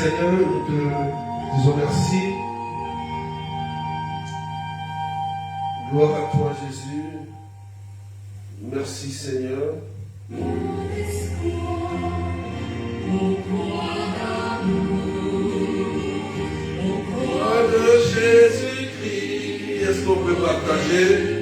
Seigneur, nous te disons merci. Gloire à toi, Jésus. Merci, Seigneur. Au croix de Jésus-Christ, est-ce qu'on peut partager?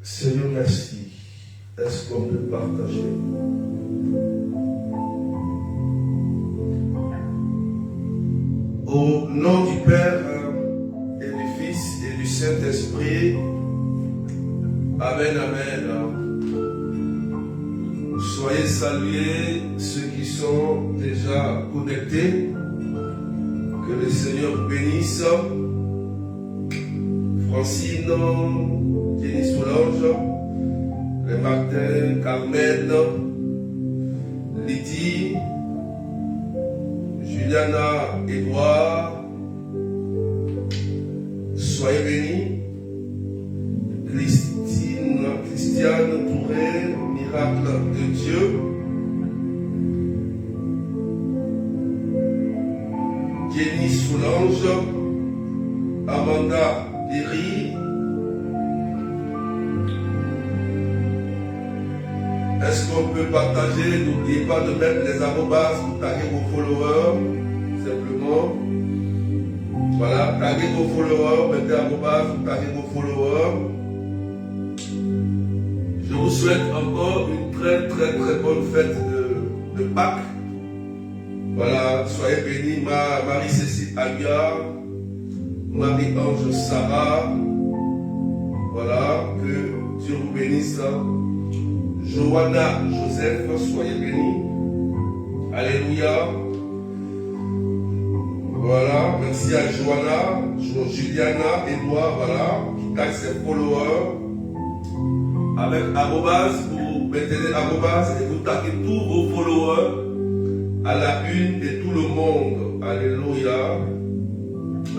Seigneur, merci. Est-ce qu'on peut partager? Au nom du Père et du Fils et du Saint-Esprit, Amen, Amen. Soyez salués ceux qui sont déjà connectés. Que le Seigneur vous bénisse. Francine, Jenny Solange, le Martin, Carmen, Lydie, Juliana, Edouard, soyez bénis. Christiane Touré, miracle de Dieu. Jenny Solange, Amanda Derry. Est-ce qu'on peut partager? N'oubliez pas de mettre les arrobas pour taguer vos followers. Simplement. Voilà, taguez vos followers, mettez arrobas pour taguer vos followers. Je vous souhaite encore une très bonne fête de Pâques. Voilà, soyez bénis, Marie-Cécile Alia, Marie-Ange Sarah. Voilà, que Dieu vous bénisse. Johanna Joseph, soyez bénis. Alléluia. Voilà, merci à Johanna, Juliana, Edouard, voilà, qui taxe ses followers. Avec arrobas, vous mettez les arrobas et vous taguez tous vos followers à la une de tout le monde. Alléluia.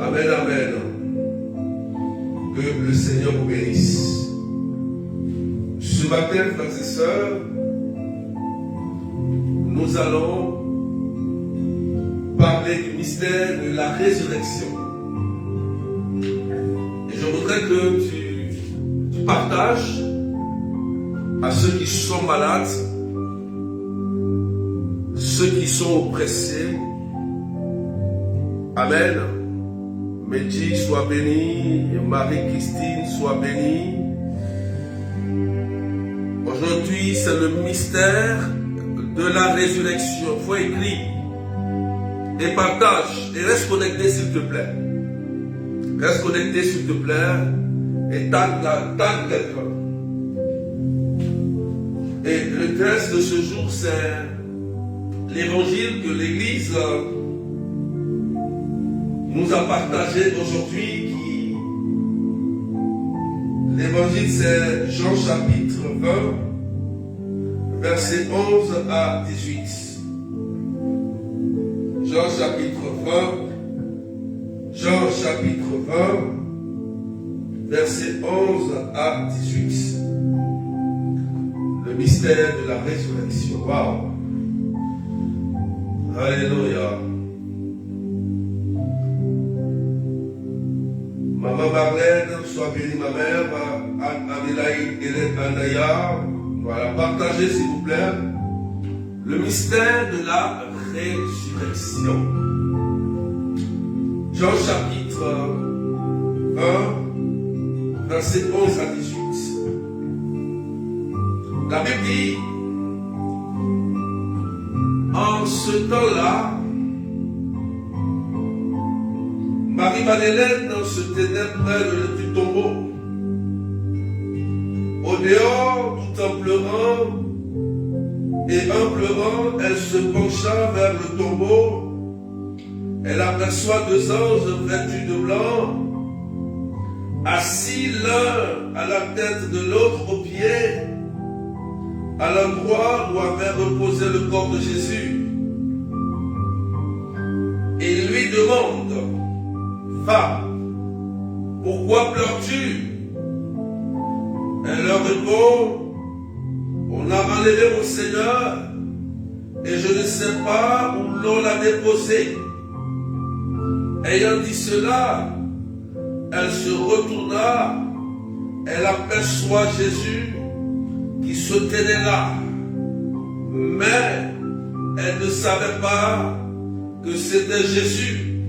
Amen, amen. Que le Seigneur vous bénisse. Ce matin, frères et sœurs, nous allons parler du mystère de la résurrection. Et je voudrais que tu partages à ceux qui sont malades, ceux qui sont oppressés. Amen. Mehdi, sois béni. Marie-Christine, sois bénie. Aujourd'hui, c'est le mystère de la résurrection. Il faut écrire et partage et reste connecté s'il te plaît. Reste connecté s'il te plaît et tag quelqu'un. Et le texte de ce jour, c'est l'évangile que l'Église nous a partagé aujourd'hui. L'évangile, c'est Jean chapitre 20, versets 11 à 18. Jean chapitre 20, versets 11 à 18. Le mystère de la résurrection. Waouh! Alléluia. Maman Marlène, sois bénie ma mère. Adélaïde, Hélène, Anaya. Voilà, partagez s'il vous plaît. Le mystère de la résurrection. Jean chapitre 20, versets 11 à 18. La Bible dit, en ce temps-là, Marie-Madeleine se tenait près du tombeau. Au dehors, tout en pleurant, et en pleurant, elle se pencha vers le tombeau. Elle aperçoit deux anges vêtus de blanc, assis l'un à la tête de l'autre aux pieds, à l'endroit où avait reposé le corps de Jésus. Et il lui demande, femme, pourquoi pleures-tu? Elle leur répond, on a enlevé mon Seigneur et je ne sais pas où l'on l'a déposé. Ayant dit cela, elle se retourna, elle aperçoit Jésus qui se tenait là. Mais elle ne savait pas que c'était Jésus.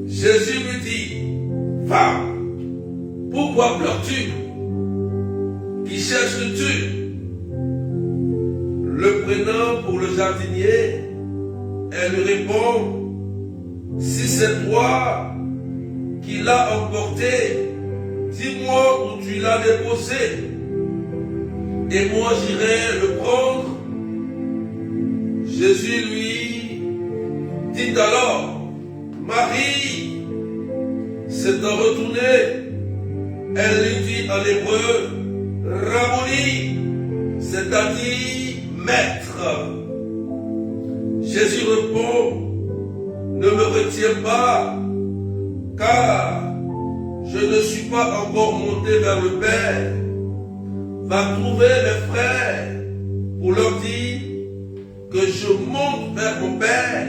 Jésus lui dit, femme, pourquoi pleures-tu? jardinier. Elle lui répond, si c'est toi qui l'as emporté, dis-moi où tu l'as déposé, et moi j'irai le prendre. Jésus lui dit alors, Marie. S'étant retournée, elle lui dit en hébreu, Rabboni, c'est-à-dire maître. Jésus répond, ne me retiens pas, car je ne suis pas encore monté vers le Père. Va trouver mes frères pour leur dire que je monte vers mon Père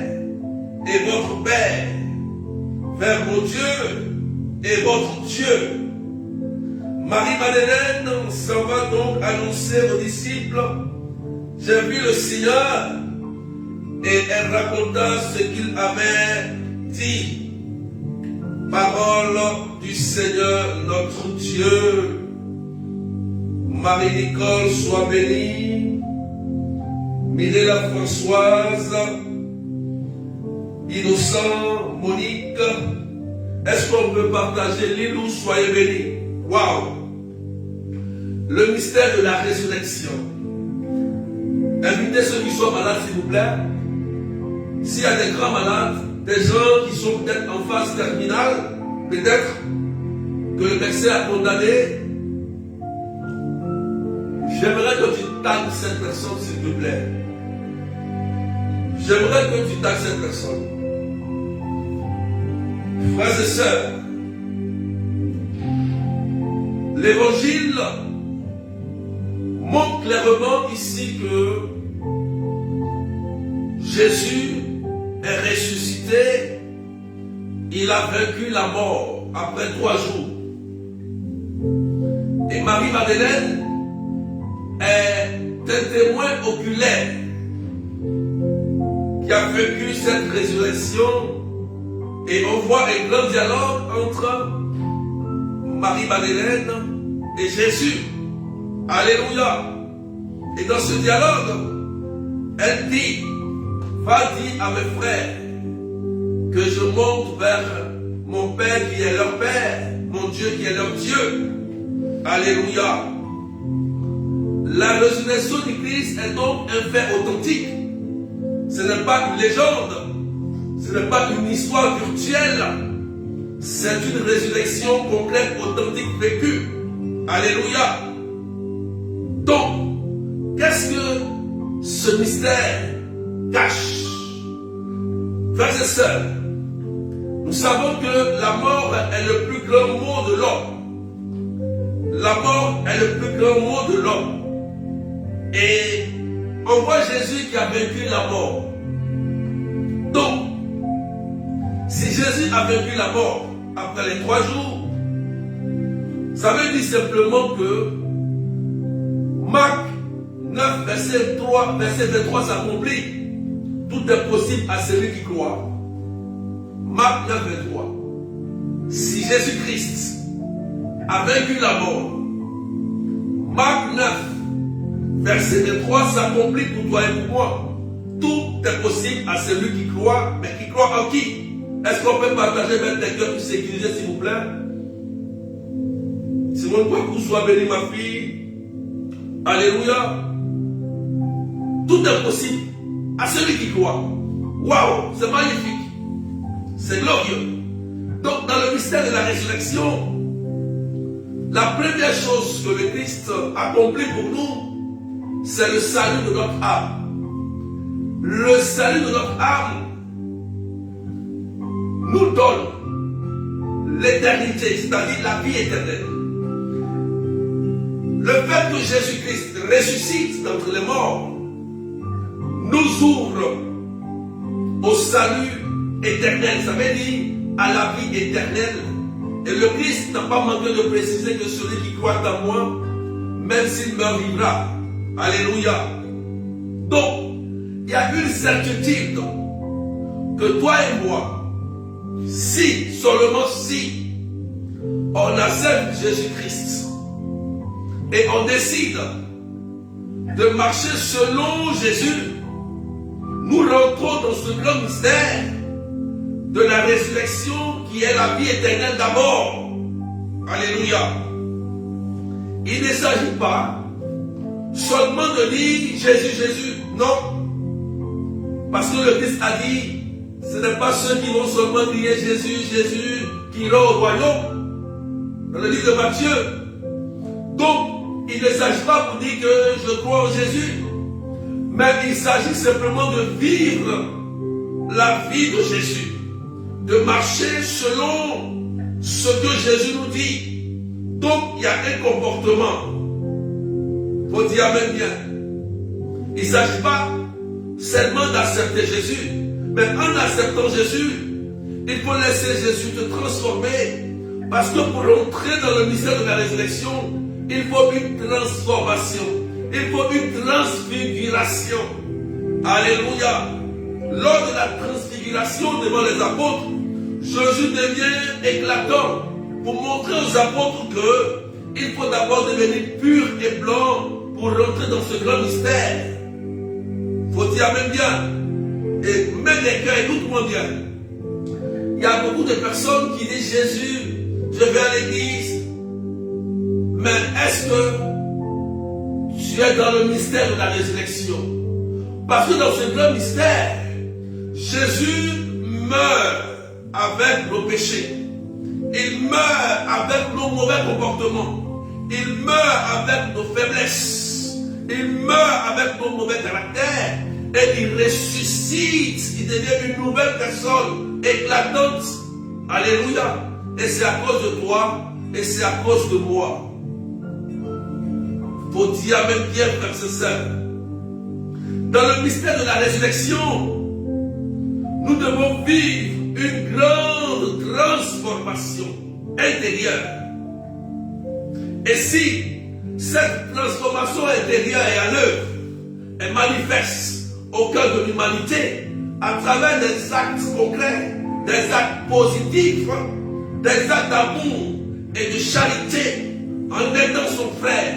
et votre Père, vers mon Dieu et votre Dieu. Marie-Madeleine s'en va donc annoncer aux disciples, j'ai vu le Seigneur, et elle raconta ce qu'il avait dit. Parole du Seigneur notre Dieu. Marie-Nicole soit bénie, Mireille Françoise, Innocent, Monique. Est-ce qu'on peut partager? Lilou, soyez bénis. Waouh! Le mystère de la résurrection. Invitez ceux qui sont malades, s'il vous plaît. S'il y a des grands malades, des gens qui sont peut-être en phase terminale, peut-être que le médecin a condamné, j'aimerais que tu tagues cette personne, s'il te plaît. J'aimerais que tu tagues cette personne. Frères et sœurs, l'évangile montre clairement ici que Jésus est ressuscité, il a vaincu la mort après 3 jours. Et Marie-Madeleine est un témoin oculaire qui a vécu cette résurrection, et on voit un grand dialogue entre Marie-Madeleine et Jésus. Alléluia. Et dans ce dialogue, elle dit, va dire à mes frères que je monte vers mon Père qui est leur Père, mon Dieu qui est leur Dieu. Alléluia. La résurrection du Christ est donc un fait authentique. Ce n'est pas une légende, ce n'est pas une histoire virtuelle, c'est une résurrection complète, authentique, vécue. Alléluia. Donc, qu'est-ce que ce mystère cache? Frères et sœurs, nous savons que la mort est le plus grand mot de l'homme. La mort est le plus grand mot de l'homme. Et on voit Jésus qui a vaincu la mort. Donc, si Jésus a vaincu la mort après les 3 jours, ça veut dire simplement que Marc 9, verset 23 s'accomplit. Tout est possible à celui qui croit. Marc 9, 23. Si Jésus-Christ a vaincu la mort, Marc 9, verset 23 s'accomplit pour toi et pour moi. Tout est possible à celui qui croit, mais qui croit en qui? Est-ce qu'on peut partager même des cœurs plus sécurisés, s'il vous plaît? Simone Kouakou, sois béni, ma fille. Alléluia. Tout est possible à celui qui croit. Waouh, c'est magnifique. C'est glorieux. Donc, dans le mystère de la résurrection, la première chose que le Christ accomplit pour nous, c'est le salut de notre âme. Le salut de notre âme nous donne l'éternité, c'est-à-dire la vie éternelle. Le fait que Jésus-Christ ressuscite d'entre les morts nous ouvre au salut éternel, ça veut dire à la vie éternelle. Et le Christ n'a pas manqué de préciser que celui qui croit en moi, même s'il meurt, vivra. Alléluia. Donc, il y a une certitude que toi et moi, si, seulement si, on accepte Jésus-Christ et on décide de marcher selon Jésus, nous rentrons dans ce grand mystère de la résurrection qui est la vie éternelle d'abord. Alléluia. Il ne s'agit pas seulement de dire Jésus, Jésus. Non. Parce que le Christ a dit, ce n'est pas ceux qui vont seulement crier Jésus, Jésus, qui iront au royaume. Dans le livre de Matthieu. Donc, il ne s'agit pas pour dire que je crois en Jésus, mais il s'agit simplement de vivre la vie de Jésus, de marcher selon ce que Jésus nous dit. Donc, il y a un comportement. Il faut dire Amen bien. Il ne s'agit pas seulement d'accepter Jésus, mais en acceptant Jésus, il faut laisser Jésus te transformer. Parce que pour entrer dans le mystère de la résurrection, il faut une transformation. Il faut une transfiguration. Alléluia. Lors de la transfiguration devant les apôtres, Jésus devient éclatant pour montrer aux apôtres qu'il faut d'abord devenir pur et blanc pour rentrer dans ce grand mystère. Il faut dire Amen bien. Et même les cœurs, écoute-moi bien. Il y a beaucoup de personnes qui disent Jésus, je vais à l'église. Mais est-ce que tu es dans le mystère de la résurrection? Parce que dans ce grand mystère, Jésus meurt avec nos péchés. Il meurt avec nos mauvais comportements. Il meurt avec nos faiblesses. Il meurt avec nos mauvais caractères. Et il ressuscite. Il devient une nouvelle personne éclatante. Alléluia. Et c'est à cause de toi. Et c'est à cause de moi. Faut dire Amen bien, frères et sœurs. Dans le mystère de la résurrection, nous devons vivre une grande transformation intérieure. Et si cette transformation intérieure est à l'œuvre, elle manifeste au cœur de l'humanité à travers des actes concrets, des actes positifs, des actes d'amour et de charité, en aidant son frère,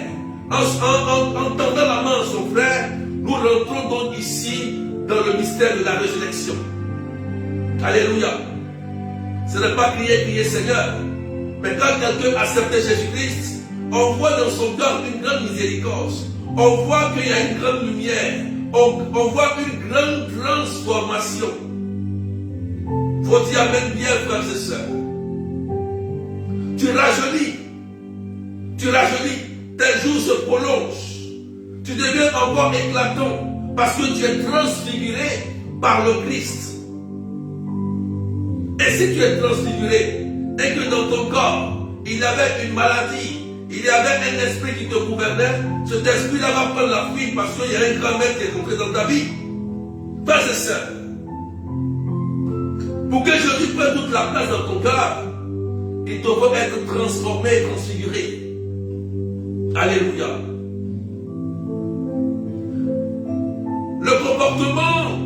en tendant la main à son frère, nous rentrons donc ici dans le mystère de la résurrection. Alléluia. Ce n'est pas crier Seigneur, mais quand quelqu'un accepte Jésus-Christ, on voit dans son cœur une grande miséricorde, on voit qu'il y a une grande lumière, on voit une grande transformation. Il faut dire Amen bien, frères et sœurs. Tu rajeunis, tes jours se prolongent, tu deviens encore éclatant parce que tu es transfiguré par le Christ. Et si tu es transfiguré et que dans ton corps il y avait une maladie, il y avait un esprit qui te gouvernait, cet esprit-là va prendre la fuite parce qu'il y a un grand maître qui est entré dans ta vie. Frères et sœurs, pour que Jésus prenne toute la place dans ton cœur, il devra être transformé et transfiguré. Alléluia. Le comportement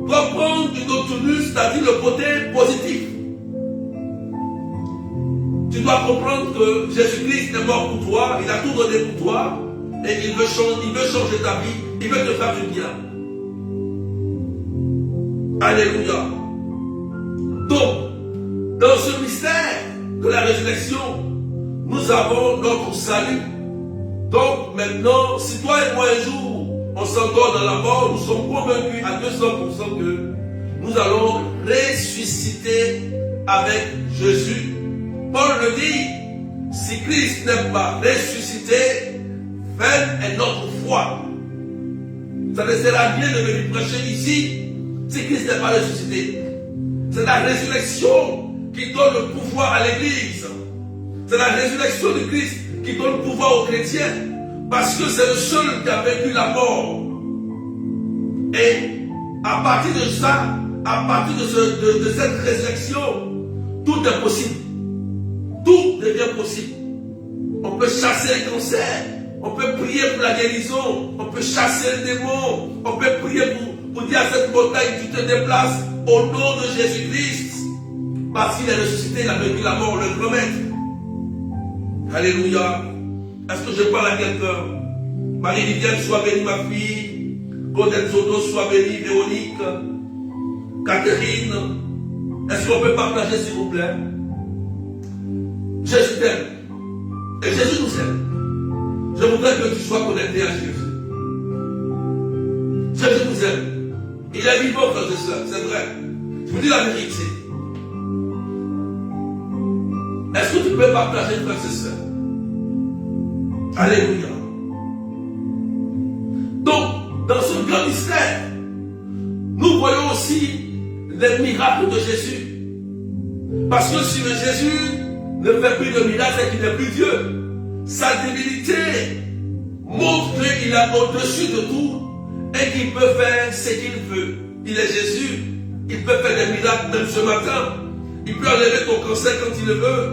doit prendre une autre tenue, c'est-à-dire le côté positif. Tu dois comprendre que Jésus-Christ est mort pour toi, il a tout donné pour toi, et il veut changer ta vie, il veut te faire du bien. Alléluia. Donc, dans ce mystère de la résurrection, nous avons notre salut. Donc maintenant, si toi et moi un jour, on s'endort dans la mort, nous sommes convaincus à 200% que nous allons ressusciter avec Jésus. Paul le dit, si Christ n'est pas ressuscité, vaine est notre foi. Ça ne sert à rien de venir prêcher ici si Christ n'est pas ressuscité. C'est la résurrection qui donne le pouvoir à l'Église. C'est la résurrection de Christ qui donne le pouvoir aux chrétiens. Parce que c'est le seul qui a vaincu la mort. Et à partir de ça, à partir de cette résurrection, tout est possible. Tout devient possible. On peut chasser le cancer. On peut prier pour la guérison. On peut chasser le démon. On peut prier pour dire à cette montagne, tu te déplaces au nom de Jésus-Christ. Parce qu'il est ressuscité, il a vaincu la mort, le grand maître. Alléluia. Est-ce que je parle à quelqu'un? Marie-Vivienne, sois bénie, ma fille. Godenzono, soit béni, Véronique, Catherine. Est-ce qu'on peut partager, s'il vous plaît? Jésus t'aime. Et Jésus nous aime. Je voudrais que tu sois connecté à Jésus. Jésus nous aime. Il est vivant, frères et sœurs, c'est vrai. Je vous dis la vérité. Est-ce que tu peux partager, frères et sœurs? Alléluia. Donc, dans ce grand mystère, nous voyons aussi les miracles de Jésus. Parce que si le Jésus ne fait plus de miracles, c'est qu'il n'est plus Dieu. Sa divinité montre qu'il est au-dessus de tout et qu'il peut faire ce qu'il veut. Il est Jésus. Il peut faire des miracles même ce matin. Il peut enlever ton cancer quand il le veut.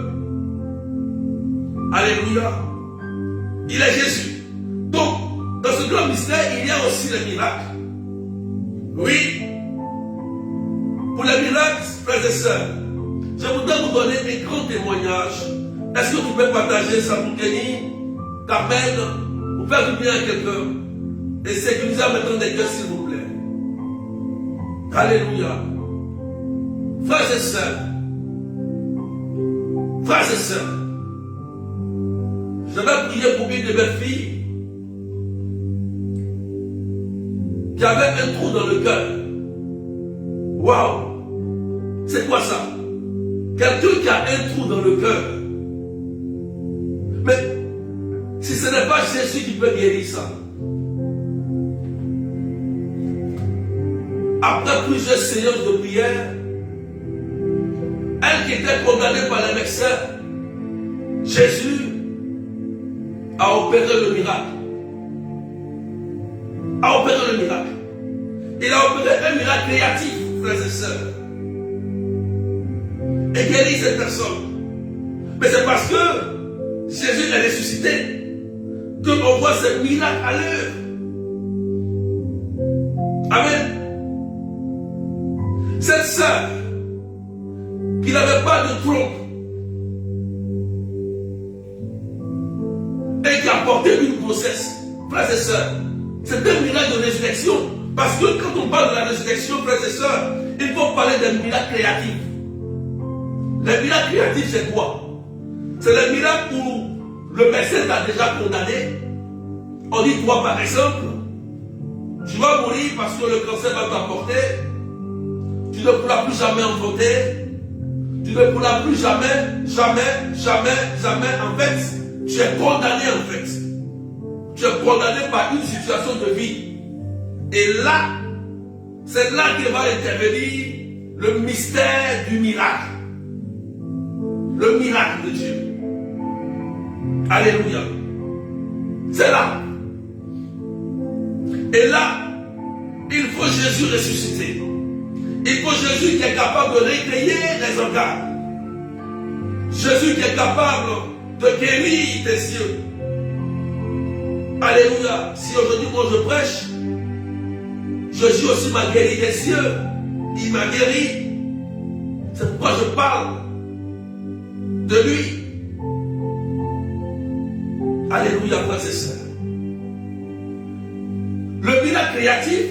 Alléluia. Il est Jésus. Donc, dans ce grand mystère, il y a aussi les miracles. Oui. Pour les miracles, frères et sœurs, je voudrais vous donner un grand témoignage. Est-ce que tu peux partager ça pour Kenny, ta peine, pour faire du bien à quelqu'un? Et sécuriser maintenant des cœurs, s'il vous plaît. Alléluia. Frères et sœurs, je vais prier pour une de mes filles qui avait un trou dans le cœur. Waouh! C'est quoi ça? Quelqu'un qui a un trou dans le cœur. Mais si ce n'est pas Jésus qui peut guérir ça. Après plusieurs séances de prière, elle qui était condamnée par les médecins, Jésus a opéré le miracle. Il a opéré un miracle créatif, frères et sœurs. Et guérit cette personne. Mais c'est parce que Jésus est ressuscité qu'on voit ce miracle à l'œuvre. Amen. Cette sœur qui n'avait pas de trompe et qui a porté une grossesse, frères et sœurs, c'est un miracle de résurrection. Parce que quand on parle de la résurrection, frères et sœurs, il faut parler d'un miracle créatif. Le miracle créatif, c'est quoi? C'est le miracle où le médecin t'a déjà condamné. On dit, toi par exemple, tu vas mourir parce que le cancer va t'apporter. Tu ne pourras plus jamais enfanter. Tu ne pourras plus jamais. En fait, tu es condamné en fait. Tu es condamné par une situation de vie. Et là, c'est là que va intervenir le mystère du miracle. Le miracle de Dieu. Alléluia. C'est là. Et là, il faut Jésus ressuscité. Il faut Jésus qui est capable de réveiller les organes. Jésus qui est capable de guérir tes yeux. Alléluia. Si aujourd'hui moi je prêche, Jésus aussi m'a guéri des yeux. Il m'a guéri. C'est pourquoi je parle de lui. Alléluia, frères et sœurs. Le miracle créatif,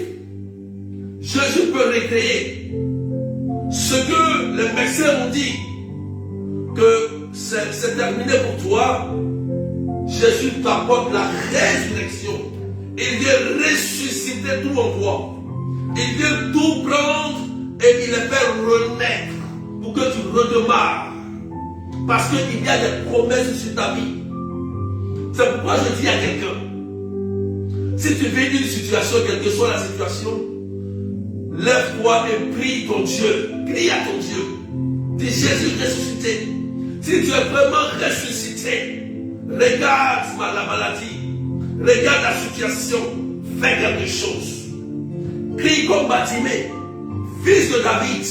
Jésus peut recréer ce que les médecins ont dit que c'est terminé pour toi. Jésus t'apporte la résurrection. Il vient ressusciter tout en toi. Il vient tout prendre et il les fait renaître pour que tu redémarres. Parce qu'il y a des promesses sur ta vie. C'est pourquoi je dis à quelqu'un, si tu vis une situation, quelle que soit la situation, lève-toi et prie ton Dieu. Crie à ton Dieu. Dis Jésus ressuscité. Si tu es vraiment ressuscité, regarde la maladie. Regarde la situation. Fais quelque chose. Crie comme Bartimée, fils de David.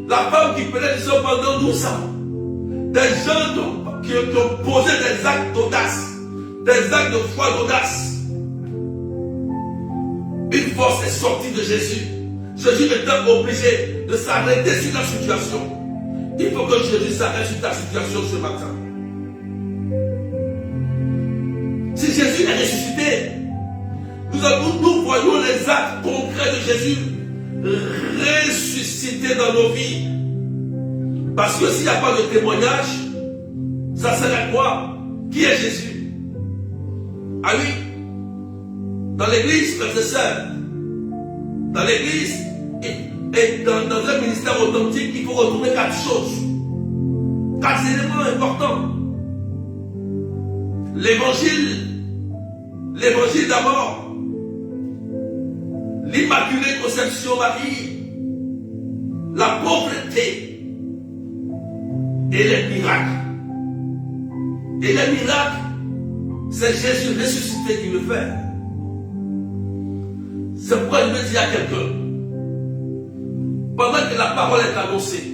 La femme qui prenait du sang pendant 12 ans. Des gens qui ont posé des actes d'audace. Des actes de foi d'audace. Une force est sortie de Jésus. Jésus était obligé de s'arrêter sur la situation. Il faut que Jésus s'arrête sur ta situation ce matin. Si Jésus est ressuscité, Nous voyons les actes concrets de Jésus ressusciter dans nos vies. Parce que s'il n'y a pas de témoignage, ça sert à quoi? Qui est Jésus? Ah oui, dans l'église, frères et sœurs, dans l'église et dans un ministère authentique, il faut retrouver 4 choses. 4 éléments importants. L'évangile d'abord, l'Immaculée Conception Marie, la pauvreté et les miracles. Et les miracles, c'est Jésus ressuscité qui le fait. C'est pourquoi je me dis à quelqu'un, pendant que la parole est annoncée,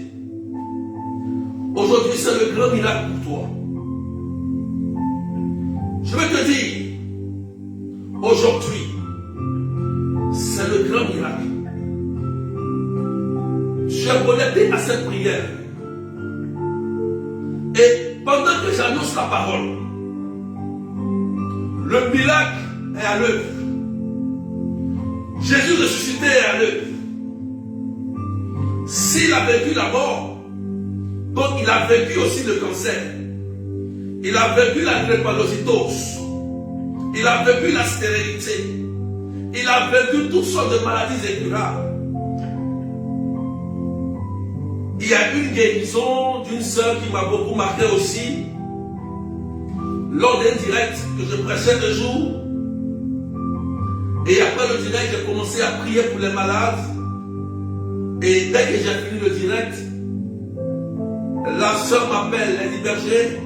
aujourd'hui c'est le grand miracle pour toi. Je vais te dire, aujourd'hui, c'est le grand miracle. Je suis connecté à cette prière. Et pendant que j'annonce la parole, le miracle est à l'œuvre. Jésus ressuscité est à l'œuvre. S'il a vécu la mort, donc il a vécu aussi le cancer. Il a vécu la drépanocytose. Il a vécu la stérilité. Il a vécu toutes sortes de maladies incurables. Il y a une guérison d'une sœur qui m'a beaucoup marqué aussi. Lors d'un direct que je prêchais un jour. Et après le direct, j'ai commencé à prier pour les malades. Et dès que j'ai fini le direct, la sœur m'appelle, elle dit Berger,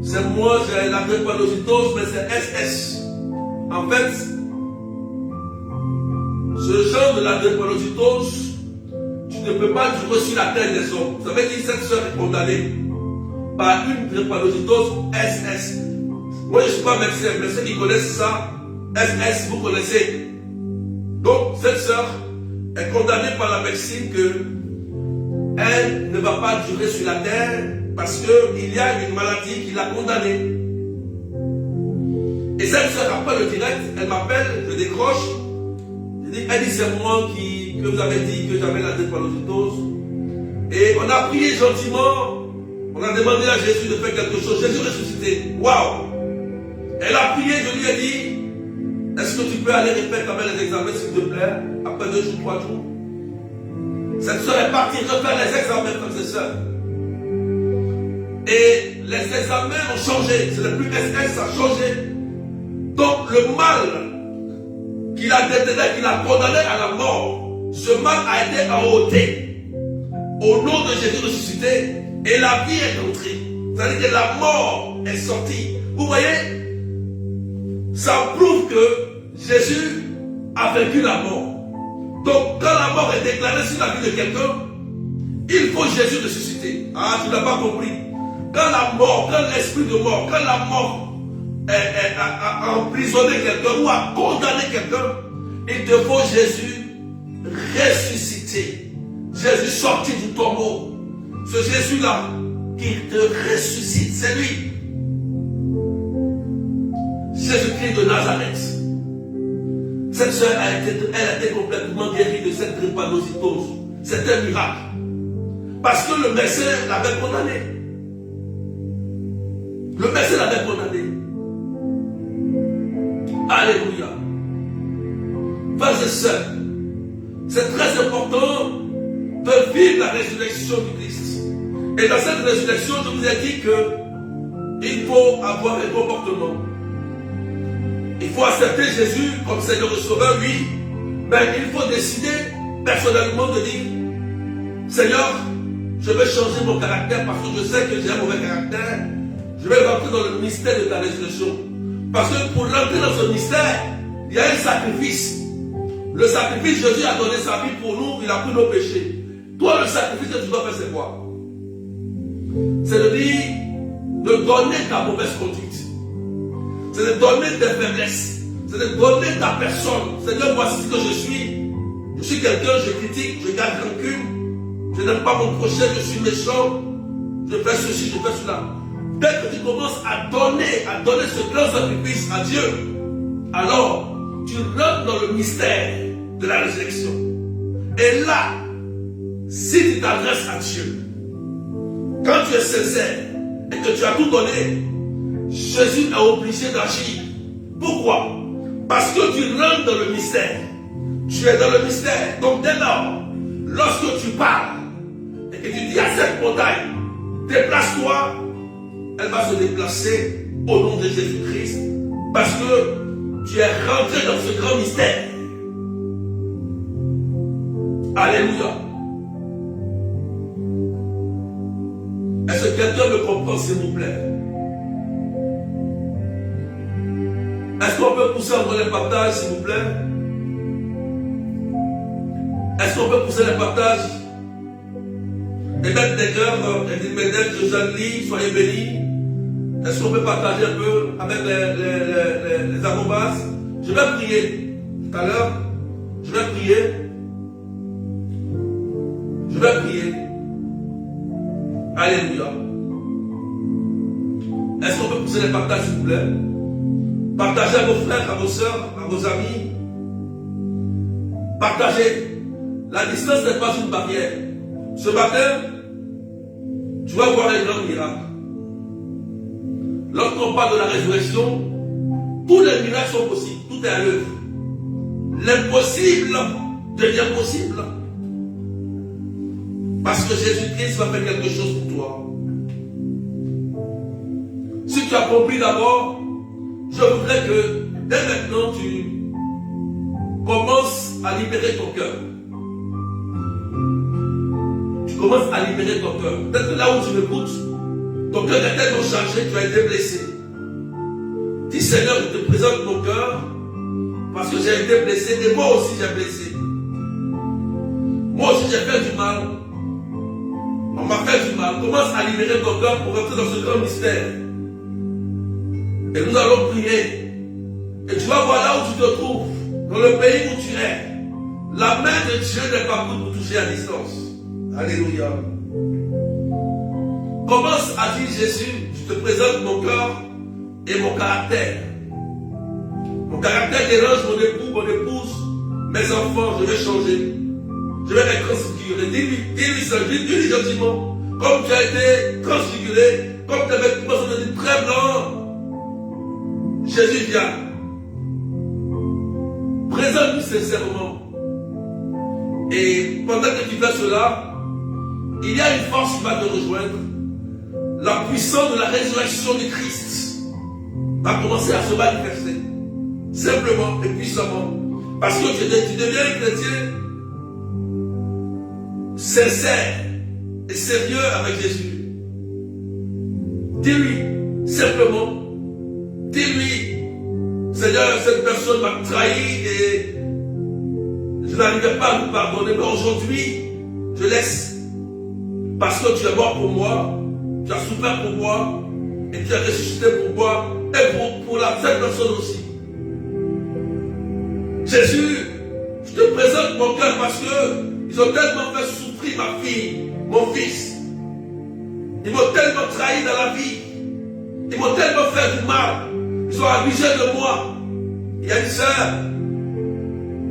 c'est moi, j'ai la drépanocytose, mais c'est SS. En fait, ce genre de la drépanocytose, tu ne peux pas durer sur la terre des hommes. Ça veut dire que cette sœur est condamnée par une drépanocytose SS. Moi, je ne suis pas médecin, mais ceux qui connaissent ça, SS, vous connaissez. Donc, cette sœur est condamnée par la médecine que elle ne va pas durer sur la terre parce qu'il y a une maladie qui l'a condamnée. Et cette sœur, après le direct, elle m'appelle, je décroche. Elle dit, c'est moi que vous avez dit que j'avais la drépanocytose. Et on a prié gentiment. On a demandé à Jésus de faire quelque chose. Jésus ressuscité. Waouh! Elle a prié, je lui ai dit, est-ce que tu peux aller refaire quand même les examens, s'il te plaît, après 2 jours, 3 jours? Cette soeur est partie refaire les examens, frères et sœurs. Et les examens ont changé. Ce n'est plus SS, ça a changé. Donc le mal qu'il a détenu, qu'il a condamné à la mort, ce mal a été enôté au nom de Jésus ressuscité et la vie est entrée. C'est-à-dire que la mort est sortie. Vous voyez, ça prouve que Jésus a vaincu la mort. Donc quand la mort est déclarée sur la vie de quelqu'un, il faut Jésus ressusciter. Ah, tu n'as pas compris. Quand la mort, quand l'esprit de mort, quand la mort a emprisonné quelqu'un ou a condamné quelqu'un, il te faut Jésus ressuscité. Jésus sorti du tombeau. Ce Jésus-là qui te ressuscite, c'est lui. Jésus-Christ de Nazareth. Cette soeur elle a été complètement guérie de cette drépanocytose. C'est un miracle. Parce que le médecin l'avait condamné. Le médecin l'avait condamné. Alléluia. Frères et sœurs, c'est très important de vivre la résurrection du Christ. Et dans cette résurrection, je vous ai dit qu'il faut avoir un comportement. Il faut accepter Jésus comme Seigneur et Sauveur, oui, mais il faut décider personnellement de dire, Seigneur, je vais changer mon caractère parce que je sais que j'ai un mauvais caractère. Je vais rentrer dans le mystère de ta résurrection. Parce que pour rentrer dans ce mystère, il y a un sacrifice. Le sacrifice, Jésus a donné sa vie pour nous, il a pris nos péchés. Toi, le sacrifice que tu dois faire, c'est quoi? C'est de dire, de donner ta mauvaise conduite. C'est de donner tes faiblesses. C'est de donner ta personne. Seigneur, voici ce que je suis. Je suis quelqu'un, je critique, je garde rancune. Je n'aime pas mon prochain, je suis méchant. Je fais ceci, je fais cela. Dès que tu commences à donner ce grand sacrifice à Dieu, alors tu rentres dans le mystère de la résurrection. Et là, si tu t'adresses à Dieu, quand tu es sincère et que tu as tout donné, Jésus est obligé d'agir. Pourquoi? Parce que tu rentres dans le mystère. Tu es dans le mystère. Donc dès lors, lorsque tu parles et que tu dis à cette montagne, déplace-toi, elle va se déplacer au nom de Jésus-Christ. Parce que tu es rentré dans ce grand mystère. Alléluia. Est-ce que quelqu'un me comprend, s'il vous plaît? Est-ce qu'on peut pousser encore les partages, s'il vous plaît? Est-ce qu'on peut pousser les partages? Et mettre des cœurs, et dire, mesdames, Jeanne-Lie, soyez bénis. Est-ce qu'on peut partager un peu avec les arrobas? Je vais prier tout à l'heure. Je vais prier. Je vais prier. Alléluia. Est-ce qu'on peut pousser les partages, s'il vous plaît? Partagez à vos frères, à vos soeurs, à vos amis. Partagez. La distance n'est pas une barrière. Ce matin, tu vas voir un grand miracle. Lorsqu'on parle de la résurrection, tous les miracles sont possibles. Tout est à l'œuvre. L'impossible devient possible. Parce que Jésus-Christ va faire quelque chose pour toi. Si tu as compris d'abord, je voudrais que dès maintenant tu commences à libérer ton cœur. Tu commences à libérer ton cœur. Peut-être que là où tu m'écoutes, ton cœur est tellement chargé, tu as été blessé. Dis Seigneur, je te présente mon cœur parce que j'ai été blessé et moi aussi j'ai blessé. Moi aussi j'ai fait du mal. On m'a fait du mal. Commence à libérer ton cœur pour rentrer dans ce grand mystère. Et nous allons prier. Et tu vas voir là où tu te trouves, dans le pays où tu es. La main de Dieu n'est pas pour toucher à distance. Alléluia. Commence à dire Jésus, je te présente mon cœur et mon caractère. Mon caractère dérange mon époux, mon épouse, mes enfants, je vais changer. Je vais les transfigurer. Dis-lui ça, dis-lui gentiment. Comme tu as été transfiguré, comme tu avais commencé à dire très blanc. Jésus vient. Présente-lui sincèrement. Et pendant que tu fais cela, il y a une force qui va te rejoindre. La puissance de la résurrection de Christ va commencer à se manifester. Simplement et puissamment. Parce que tu deviens un chrétien sincère et sérieux avec Jésus. Dis-lui simplement. Dis-lui, Seigneur, cette personne m'a trahi et je n'arrivais pas à lui pardonner. Mais aujourd'hui, je laisse. Parce que tu es mort pour moi, tu as souffert pour moi, et tu as ressuscité pour moi, et pour cette personne aussi. Jésus, je te présente mon cœur parce que ils ont tellement fait souffrir ma fille, mon fils. Ils m'ont tellement trahi dans la vie. Ils m'ont tellement fait du mal. Ils ont abusé de moi. Il y a une sœur.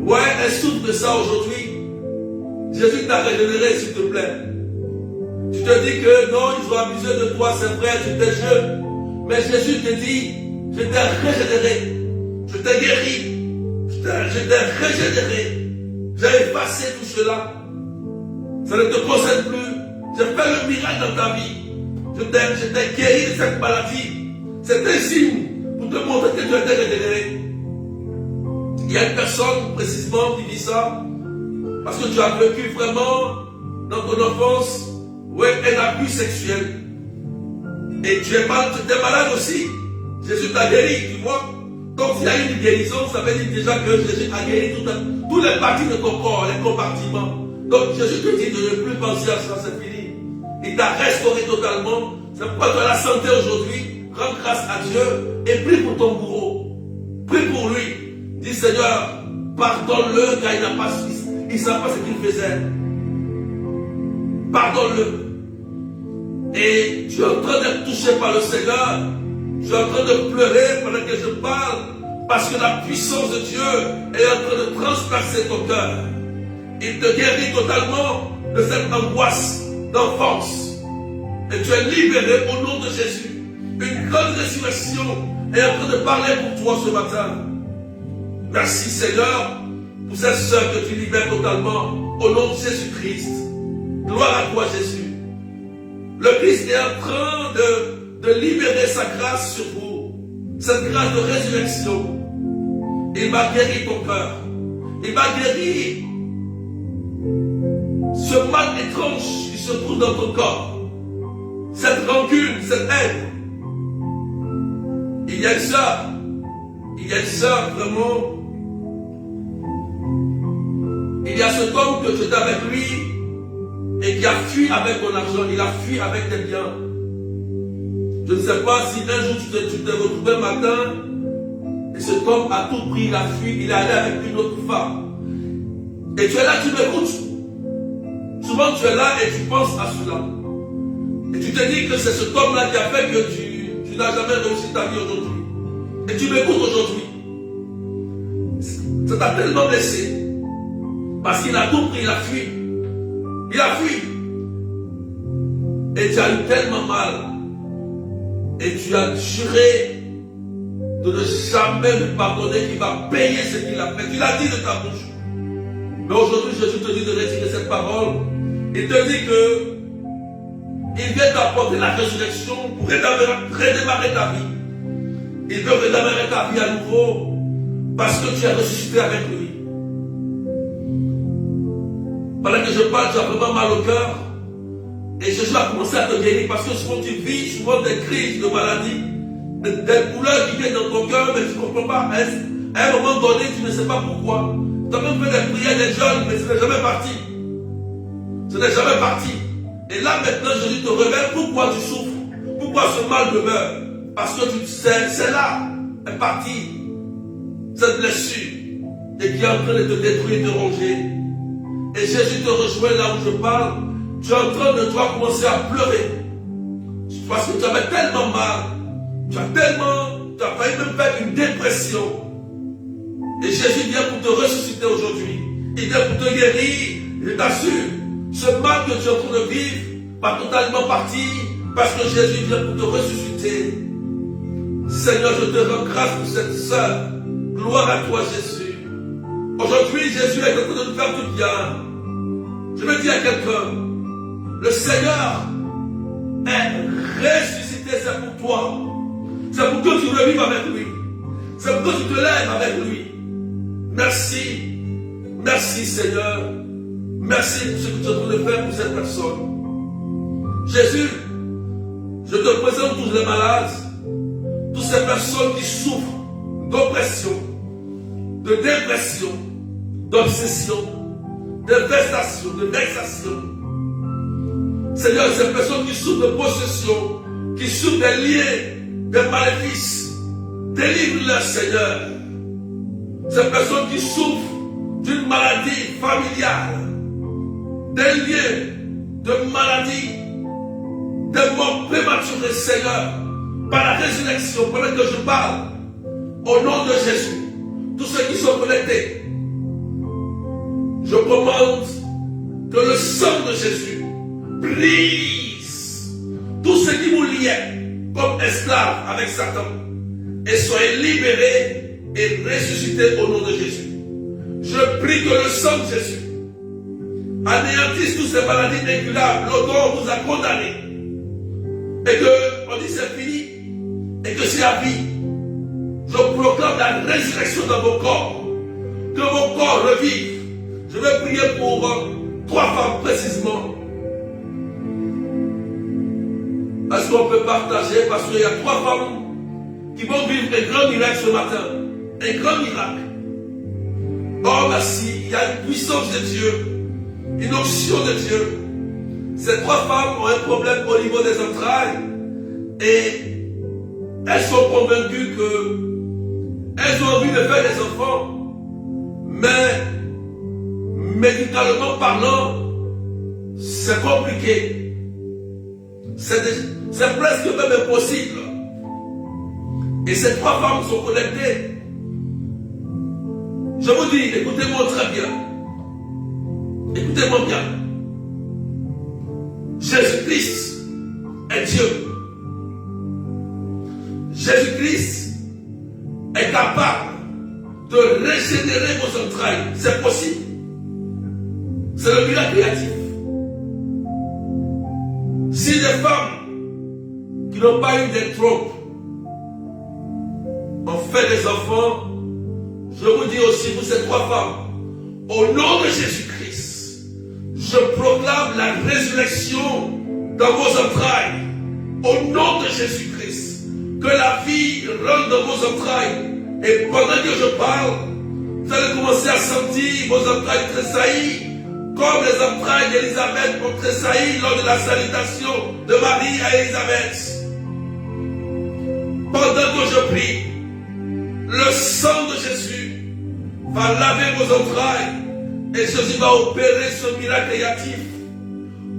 Ouais, elle souffre de ça aujourd'hui. Jésus t'a régénéré, s'il te plaît. Tu te dis que non, ils ont abusé de toi, c'est vrai, tu étais jeune. Mais Jésus te dit, je t'ai régénéré. Je t'ai guéri. Je t'ai régénéré. J'ai effacé tout cela. Ça ne te concerne plus. J'ai fait le miracle dans ta vie. Je t'ai guéri de cette maladie. C'est un signe pour te montrer que tu as été régénéré. Il y a une personne précisément qui dit ça parce que tu as vécu vraiment dans ton enfance un abus sexuel. Et tu es malade aussi. Jésus t'a guéri, tu vois. Donc s'il y a une guérison, ça veut dire déjà que Jésus a guéri tous les parties de ton corps, les compartiments. Donc Jésus te dit de ne plus penser à ça, c'est fini. Il t'a restauré totalement. C'est pourquoi tu as la santé aujourd'hui. Rends grâce à Dieu et prie pour ton bourreau. Prie pour lui. Dis Seigneur, pardonne-le car il ne savait pas ce qu'il faisait. Pardonne-le. Et tu es en train d'être touché par le Seigneur. Tu es en train de pleurer pendant que je parle. Parce que la puissance de Dieu est en train de transpercer ton cœur. Il te guérit totalement de cette angoisse d'enfance. Et tu es libéré au nom de Jésus. Une grande résurrection est en train de parler pour toi ce matin. Merci Seigneur pour cette sœur que tu libères totalement au nom de Jésus-Christ. Gloire à toi Jésus. Le Christ est en train de libérer sa grâce sur vous. Cette grâce de résurrection. Il va guérir ton cœur. Il va guérir ce mal étrange qui se trouve dans ton corps. Cette rancune, cette haine. Il y a une sœur vraiment. Il y a cet homme que tu étais avec lui et qui a fui avec ton argent, il a fui avec tes biens. Je ne sais pas si un jour tu t'es retrouvé un matin et cet homme a tout pris, il a fui, il est allé avec une autre femme. Et tu es là, tu m'écoutes. Souvent tu es là et tu penses à cela. Et tu te dis que c'est cet homme-là qui a fait que tu n'as jamais réussi ta vie aujourd'hui. Et tu m'écoutes aujourd'hui. Ça t'a tellement blessé. Parce qu'il a tout pris, il a fui. Il a fui. Et tu as eu tellement mal. Et tu as juré de ne jamais lui pardonner, qu'il va payer ce qu'il a fait. Tu l'as dit de ta bouche. Mais aujourd'hui, Jésus te dit de retirer cette parole. Il te dit que il vient t'apporter la résurrection pour redémarrer ta vie. Il veut redémarrer ta vie à nouveau parce que tu es ressuscité avec lui. Pendant que je parle, tu as vraiment mal au cœur. Et Jésus a commencé à te guérir parce que souvent tu vis souvent des crises de maladie, des douleurs qui viennent dans ton cœur, mais tu ne comprends pas. À un moment donné, tu ne sais pas pourquoi. Tu as même fait des prières des jeunes, mais ce n'est jamais parti. Ce n'est jamais parti. Et là maintenant, Jésus te révèle pourquoi tu souffres, pourquoi ce mal demeure. Parce que c'est là, est partie, cette blessure, et qui est en train de te détruire, de ronger. Et Jésus te rejoint là où je parle, tu es en train de toi commencer à pleurer. Parce que tu avais tellement mal, tu as failli même faire une dépression. Et Jésus vient pour te ressusciter aujourd'hui. Il vient pour te guérir, je t'assure. Ce mal que tu es en train de vivre va totalement partir parce que Jésus vient pour te ressusciter. Seigneur, je te rends grâce pour cette sœur. Gloire à toi, Jésus. Aujourd'hui, Jésus est en train de nous faire du bien. Je veux dire à quelqu'un, le Seigneur est ressuscité, c'est pour toi. C'est pour que tu revives avec lui. C'est pour que tu te lèves avec lui. Merci. Merci, Seigneur. Merci pour ce que tu es en train de faire pour cette personne. Jésus, je te présente tous les malades, toutes ces personnes qui souffrent d'oppression, de dépression, d'obsession, de vexation. Seigneur, ces personnes qui souffrent de possession, qui souffrent des liens, des maléfices, délivre-les, Seigneur. Ces personnes qui souffrent d'une maladie familiale, des liens de maladie, des morts prématurées, Seigneur, par la résurrection, pendant que je parle, au nom de Jésus, tous ceux qui sont connectés, je commande que le sang de Jésus brise tous ceux qui vous liaient comme esclaves avec Satan et soyez libérés et ressuscités au nom de Jésus. Je prie que le sang de Jésus anéantisse toutes ces maladies incurables. L'auteur vous a condamné. Et que, on dit c'est fini. Et que c'est la vie. Je proclame la résurrection dans vos corps. Que vos corps revivent. Je vais prier pour 3 femmes précisément. Est-ce qu'on peut partager? Parce qu'il y a 3 femmes qui vont vivre un grand miracle ce matin. Un grand miracle. Oh merci, il y a une puissance de Dieu, une onction de Dieu. Ces 3 femmes ont un problème au niveau des entrailles et elles sont convaincues qu'elles ont envie de faire des enfants, mais médicalement parlant, c'est compliqué. C'est presque même impossible. Et ces 3 femmes sont connectées Je vous dis, écoutez-moi très bien. Écoutez-moi bien. Jésus-Christ est Dieu. Jésus-Christ est capable de régénérer vos entrailles. C'est possible. C'est le miracle créatif. Si des femmes qui n'ont pas eu des trompes ont fait des enfants, je vous dis aussi, vous ces trois femmes, au nom de Jésus-Christ, je proclame la résurrection dans vos entrailles. Au nom de Jésus-Christ, que la vie rentre dans vos entrailles. Et pendant que je parle, vous allez commencer à sentir vos entrailles tressaillir, comme les entrailles d'Élisabeth ont tressailli lors de la salutation de Marie à Élisabeth. Pendant que je prie, le sang de Jésus va laver vos entrailles et Jésus va opérer ce miracle créatif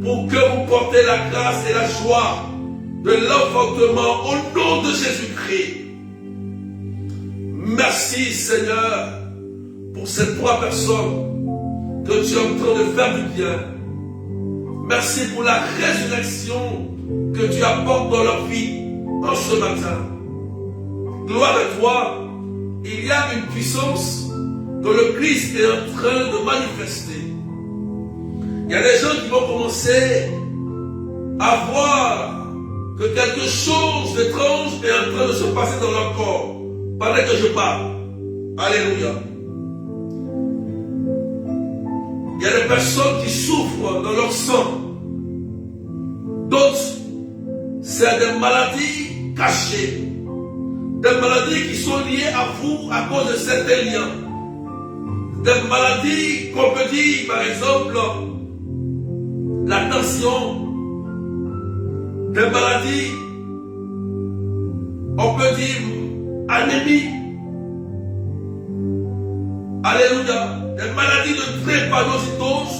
pour que vous portez la grâce et la joie de l'enfantement au nom de Jésus-Christ. Merci Seigneur pour ces trois personnes que tu es en train de faire du bien. Merci pour la résurrection que tu apportes dans leur vie en ce matin. Gloire à toi. Il y a une puissance que le Christ est en train de manifester. Il y a des gens qui vont commencer à voir que quelque chose d'étrange est en train de se passer dans leur corps pendant que je parle. Alléluia. Il y a des personnes qui souffrent dans leur sang. D'autres, c'est des maladies cachées. Des maladies qui sont liées à vous à cause de certains liens. Des maladies qu'on peut dire, par exemple, la tension. Des maladies, on peut dire, anémie. Alléluia. Des maladies de drépanocytose,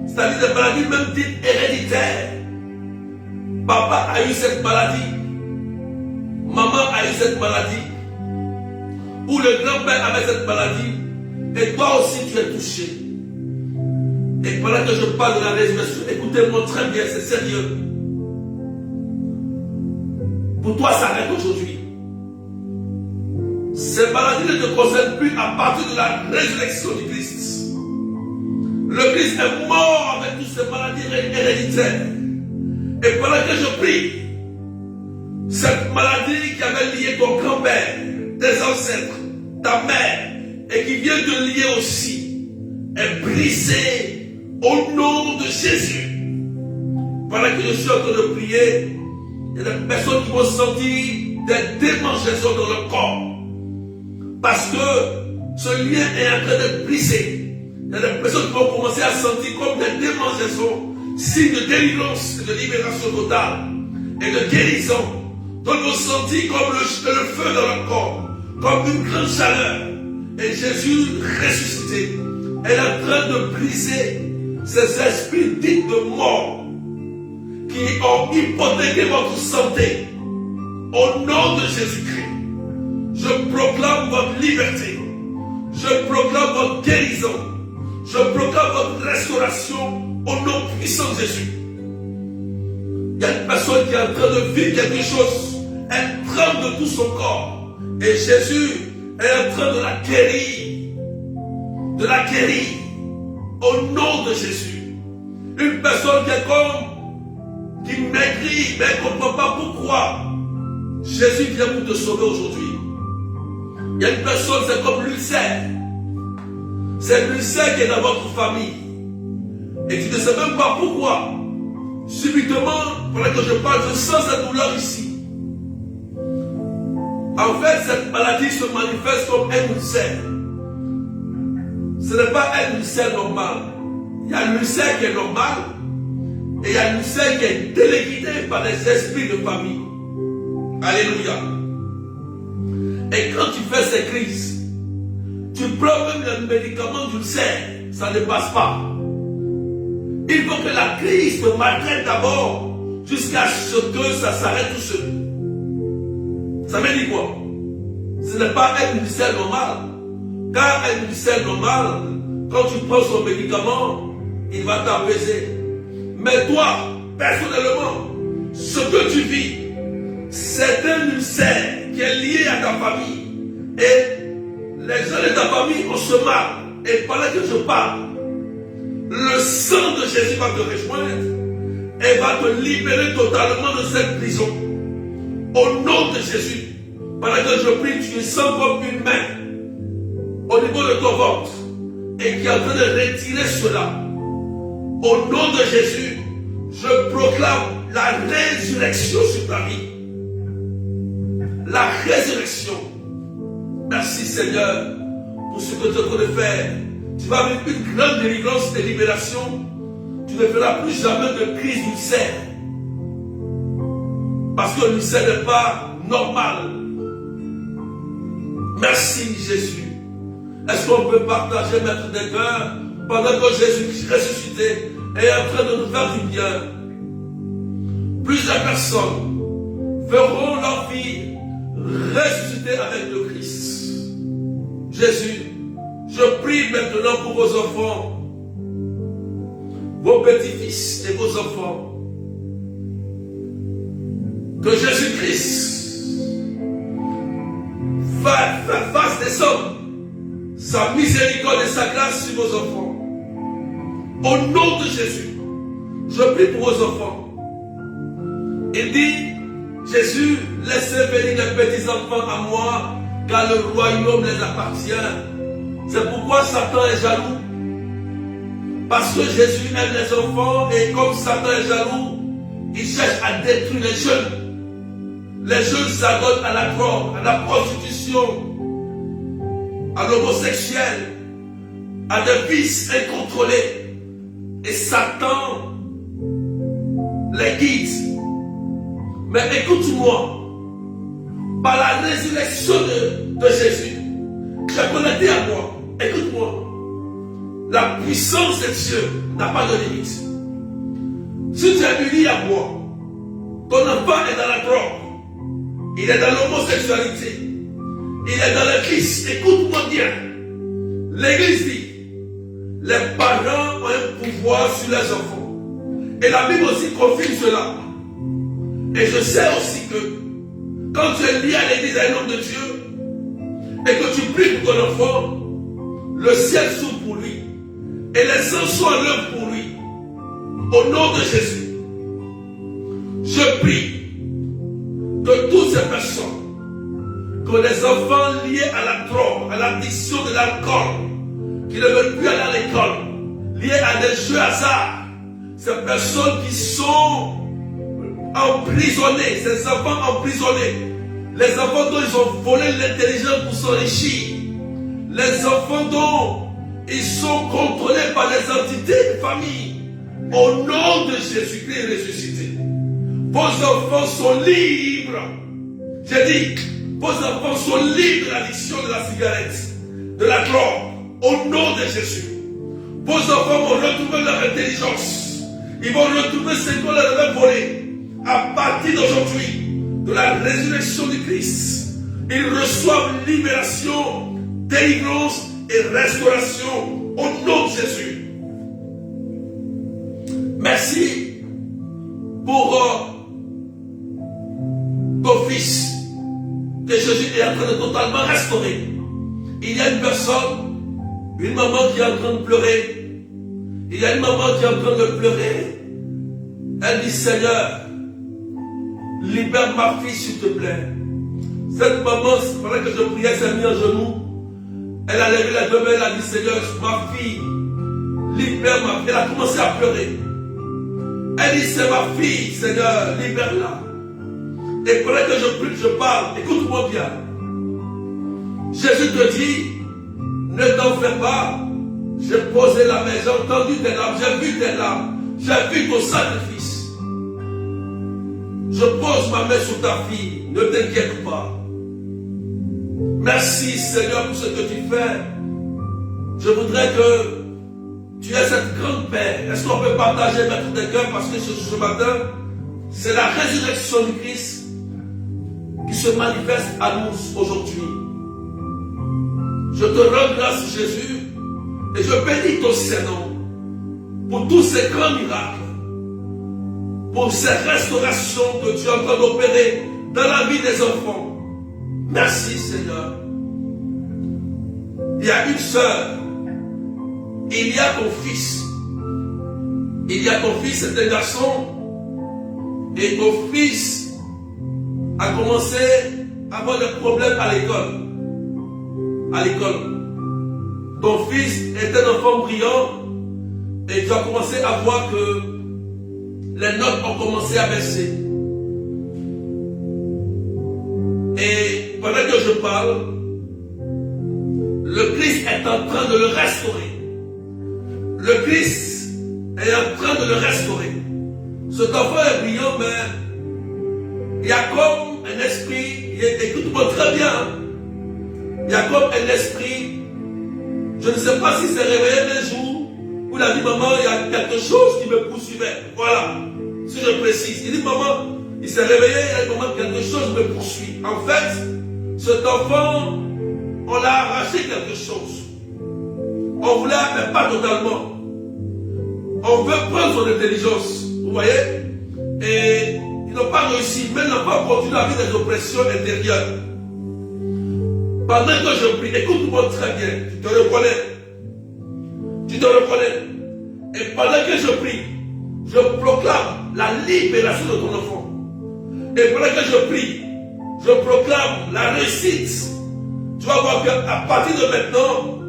c'est-à-dire des maladies même dites héréditaires. Papa a eu cette maladie. Maman a eu cette maladie. Ou le grand-père avait cette maladie. Et toi aussi tu es touché. Et pendant que je parle de la résurrection, écoutez-moi très bien, c'est sérieux. Pour toi, ça arrête aujourd'hui. Ces maladies ne te concernent plus à partir de la résurrection du Christ. Le Christ est mort avec toutes ces maladies héréditaires. Et pendant que je prie, cette maladie qui avait lié ton grand-père, tes ancêtres, ta mère, et qui vient te lier aussi, est brisée au nom de Jésus. Pendant que je suis en train de prier, il y a des personnes qui vont sentir des démangeaisons dans leur corps. Parce que ce lien est en train d'être brisé. Il y a des personnes qui vont commencer à sentir comme des démangeaisons, signes de délivrance et de libération totale et de guérison. Donc ils vont sentir comme le feu dans leur corps, comme une grande chaleur. Et Jésus ressuscité est en train de briser ces esprits dits de mort qui ont hypothéqué votre santé. Au nom de Jésus-Christ, je proclame votre liberté. Je proclame votre guérison. Je proclame votre restauration au nom puissant de Jésus. Il y a une personne qui est en train de vivre quelque chose. Elle tremble de tout son corps. Et Jésus est en train de la guérir. De la guérir. Au nom de Jésus. Une personne qui est comme, qui maigrit, mais elle ne comprend pas pourquoi. Jésus vient pour te sauver aujourd'hui. Il y a une personne, c'est comme l'ulcère. C'est l'ulcère qui est dans votre famille. Et tu ne sais même pas pourquoi. Subitement, pendant que je parle, je sens cette douleur ici. En fait, cette maladie se manifeste comme un ulcère. Ce n'est pas un ulcère normal. Il y a l'ulcère qui est normal. Et il y a l'ulcère qui est délégué par les esprits de famille. Alléluia. Et quand tu fais ces crises, tu prends même le médicament d'ulcère, ça ne passe pas. Il faut que la crise te maltraite d'abord jusqu'à ce que ça s'arrête tout seul. Ça veut dire quoi? Ce n'est pas un ulcère normal. Car un ulcère normal, quand tu prends son médicament, il va t'apaiser. Mais toi, personnellement, ce que tu vis, c'est un ulcère qui est lié à ta famille. Et les gens de ta famille ont ce mal. Et pendant que je parle, le sang de Jésus va te rejoindre et va te libérer totalement de cette prison. Au nom de Jésus, pendant que je prie, tu sens comme une main au niveau de ton ventre et qui est en train de retirer cela. Au nom de Jésus, je proclame la résurrection sur ta vie. La résurrection. Merci Seigneur pour ce que tu es en train de faire. Tu vas vivre une grande délivrance et libération. Tu ne feras plus jamais de crise d'ulcère. Parce que l'ulcère n'est pas normal. Merci Jésus. Est-ce qu'on peut partager, Maître des cœurs, pendant que Jésus ressuscité est en train de nous faire du bien? Plusieurs personnes verront leur vie ressusciter avec le Christ. Jésus, je prie maintenant pour vos enfants, vos petits-fils et vos enfants. Que Jésus-Christ fasse descendre sa miséricorde et sa grâce sur vos enfants. Au nom de Jésus, je prie pour vos enfants. Il dit, Jésus, laissez venir les petits enfants à moi, car le royaume les appartient. C'est pourquoi Satan est jaloux. Parce que Jésus aime les enfants et comme Satan est jaloux, il cherche à détruire les jeunes. Les jeunes s'adonnent à la drogue, à la prostitution, à l'homosexuel, à des vices incontrôlés. Et Satan les guide. Mais écoute-moi, par la résurrection de Jésus, j'ai connecté à moi. Écoute-moi, la puissance de Dieu n'a pas de limite. Si tu es uni à moi, ton enfant est dans la drogue, il est dans l'homosexualité, il est dans le vice. Écoute-moi bien. L'Église dit, les parents ont un pouvoir sur les enfants. Et la Bible aussi confirme cela. Et je sais aussi que quand tu es lié à l'Église, à un homme de Dieu, et que tu pries pour ton enfant, le ciel s'ouvre pour lui. Et les anges sont en œuvre pour lui. Au nom de Jésus, je prie que toutes ces personnes, que les enfants liés à la drogue, à l'addiction de l'alcool, qui ne veulent plus aller à l'école, liés à des jeux hasard, ces personnes qui sont emprisonnés, ces enfants emprisonnés, les enfants dont ils ont volé l'intelligence pour s'enrichir, les enfants dont ils sont contrôlés par les entités de famille, au nom de Jésus-Christ ressuscité. Vos enfants sont libres. J'ai dit, vos enfants sont libres de l'addiction de la cigarette, de la drogue, au nom de Jésus. Vos enfants vont retrouver leur intelligence. Ils vont retrouver ce qu'on leur avait volé. À partir d'aujourd'hui, de la résurrection du Christ, ils reçoivent libération, délivrance et restauration au nom de Jésus. Merci pour ton fils que Jésus est en train de totalement restaurer. Il y a une personne, une maman qui est en train de pleurer. Il y a une maman qui est en train de pleurer. Elle dit, Seigneur, libère ma fille s'il te plaît. Cette maman, pendant que je priais, elle s'est mise en genoux. Elle a levé la main, elle a dit, Seigneur, ma fille, libère ma fille. Elle a commencé à pleurer. Elle dit, c'est ma fille, Seigneur, libère-la. Et pendant que je prie, je parle, écoute-moi bien. Jésus te dit, ne t'en fais pas. J'ai posé la main, j'ai entendu tes larmes, j'ai vu tes larmes, j'ai vu ton sacrifice. Je pose ma main sur ta fille, ne t'inquiète pas. Merci Seigneur pour ce que tu fais. Je voudrais que tu aies cette grande paix. Est-ce qu'on peut partager Maître des cœurs, parce que ce matin, c'est la résurrection du Christ qui se manifeste à nous aujourd'hui. Je te rends grâce, Jésus, et je bénis ton Saint-Nom pour tous ces grands miracles, pour ces restaurations que tu es en train d'opérer dans la vie des enfants. Merci, Seigneur. Il y a une sœur, il y a ton fils. Il y a ton fils, c'est un garçon, et ton fils a commencé à avoir des problèmes à l'école. À l'école. Ton fils est un enfant brillant, et tu as commencé à voir que les notes ont commencé à baisser. Et pendant que je parle, le Christ est en train de le restaurer. Le Christ est en train de le restaurer. Cet enfant est brillant, mais il y a comme un esprit, écoute-moi très bien, il y a comme un esprit, je ne sais pas si c'est réveillé un jour, où il a dit, maman, il y a quelque chose qui me poursuivait. Voilà, si je précise. Il dit, maman, il s'est réveillé, il y a un moment, quelque chose me poursuit. En fait, cet enfant, on l'a arraché quelque chose. On voulait, mais pas totalement. On veut prendre son intelligence, vous voyez? Et ils n'ont pas réussi. Mais l'enfant continue à vivre des oppressions intérieures. Pendant que je prie, écoute-moi très bien, tu te reconnais. Tu te reconnais. Et pendant que je prie, je proclame la libération de ton enfant. Et pendant que je prie, je proclame la réussite. Tu vas voir qu'à partir de maintenant,